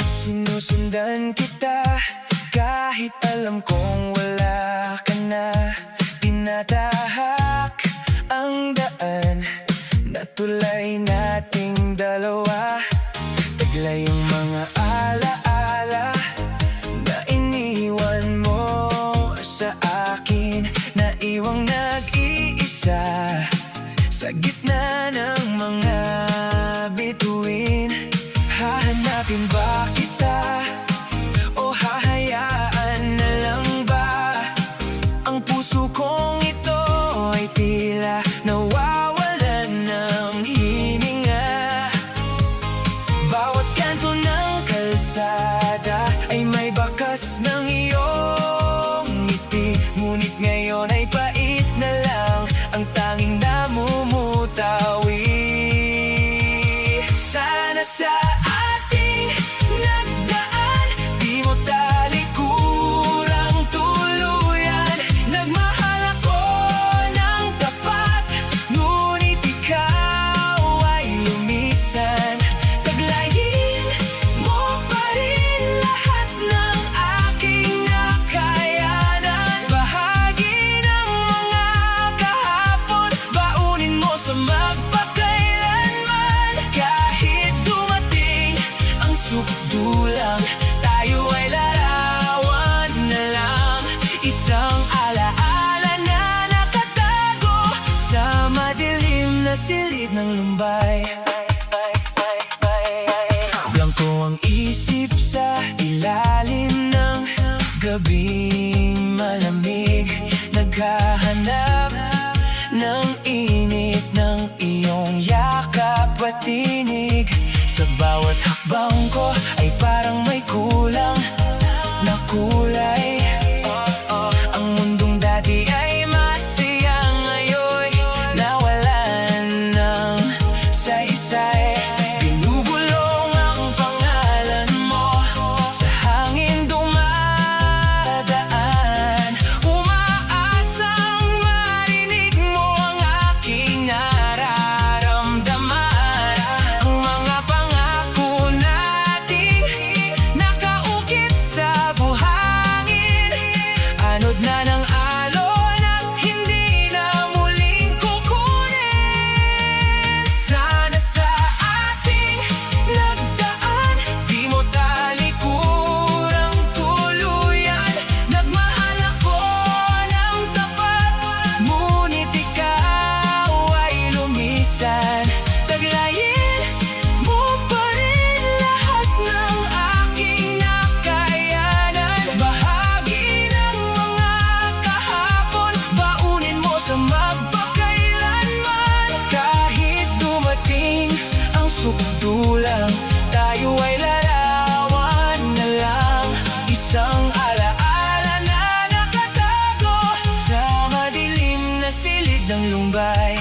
Sinusundan kita kahit alam kong wala ka na. Tinatahak ang daan na tulay nating dalawa. Taglay yung mga alaala na iniwan mo sa akin. Naiwang nag-iisa sa gitna ng mga bituin. Hahanapin ba kita o hahayaan na lang ba? Ang puso kong ito ay tila nawawalan ng hininga. Bawat kanto ng kalsada ay may bakas ng iyong ngiti. Ngunit ngayon ay pait na lang ang tanging namumutawi. Sana sa ating nagdaan, di mo talikuran tuluyan. Nagmahal ako ng tapat, ngunit ikaw ay lumisan. Taglayin mo pa rin lahat ng aking nakayanan. Bahagi ng mga kahapon, baunin mo sa magpakailanman. Kahit dumating ang sukdulang, tayo ay larawan na lang. Isang alaala na nakatago sa madilim na silid ng lumbay. Blanko ang isip sa ilalim ng gabing malamig. Naghahanap ng init ng iyong yakap at tinig. Sa bawat hakbang ko ay parang may kulang na kulay. Ang mundong dati ay masaya, ngayon nawalan ng saysay. Binubulong ang pangalan mo sa hangin dumadaan. Umaasang marinig mo ang aking nararamdaman. Ang mga pangako nating nakaukit sa buhangin, anod na ng alon at hindi na muling kukunin. Sana sa ating nagdaan, di mo talikurang tuluyan. Nagmahal ako ng tapat, ngunit ikaw ay lumisan. Taglayin mo pa rin lahat ng aking nakayanan. Bahagi ng mga kahapon, baunin mo sa magpakailanman. Kahit dumating ang sukdulang, tayo ay larawan na lang. Isang alaala na nakatago sa madilim na silid ng lumbay.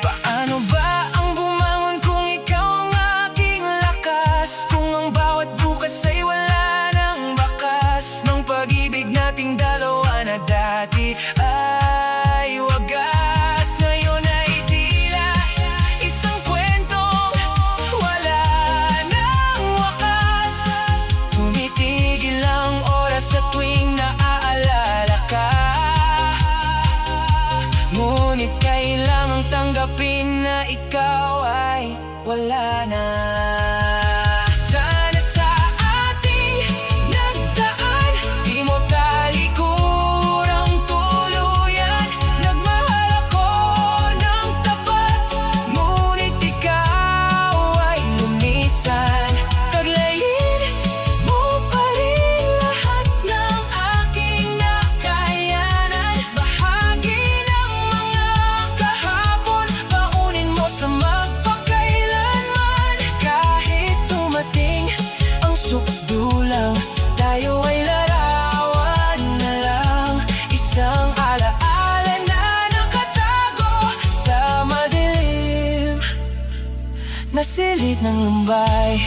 Paano ba ang bumangon kung ikaw ang aking lakas? Kung ang bawat bukas ay wala ng bakas ng pag-ibig nating dalawa na dati ay wagas. Ngayon ay tila isang kwentong wala ng wakas. Tumitigil ang oras sa tuwing naaalala ka. Ngunit kailangang tanggapin na ikaw ay wala na. Sana sa ating nagdaan, di mo talikurang tuluyan. Nagmahal ako ng tapat, ngunit ikaw ay lumisan. Taglayin mo pa rin lahat ng aking nakayanan. Bahagi ng mga kahapon, baunin mo sa magpakailanman. Kahit dumating ang sukdulang, tayo ay larawan na lang. Isang alaala na nakatago sa madilim na silid ng lumbay.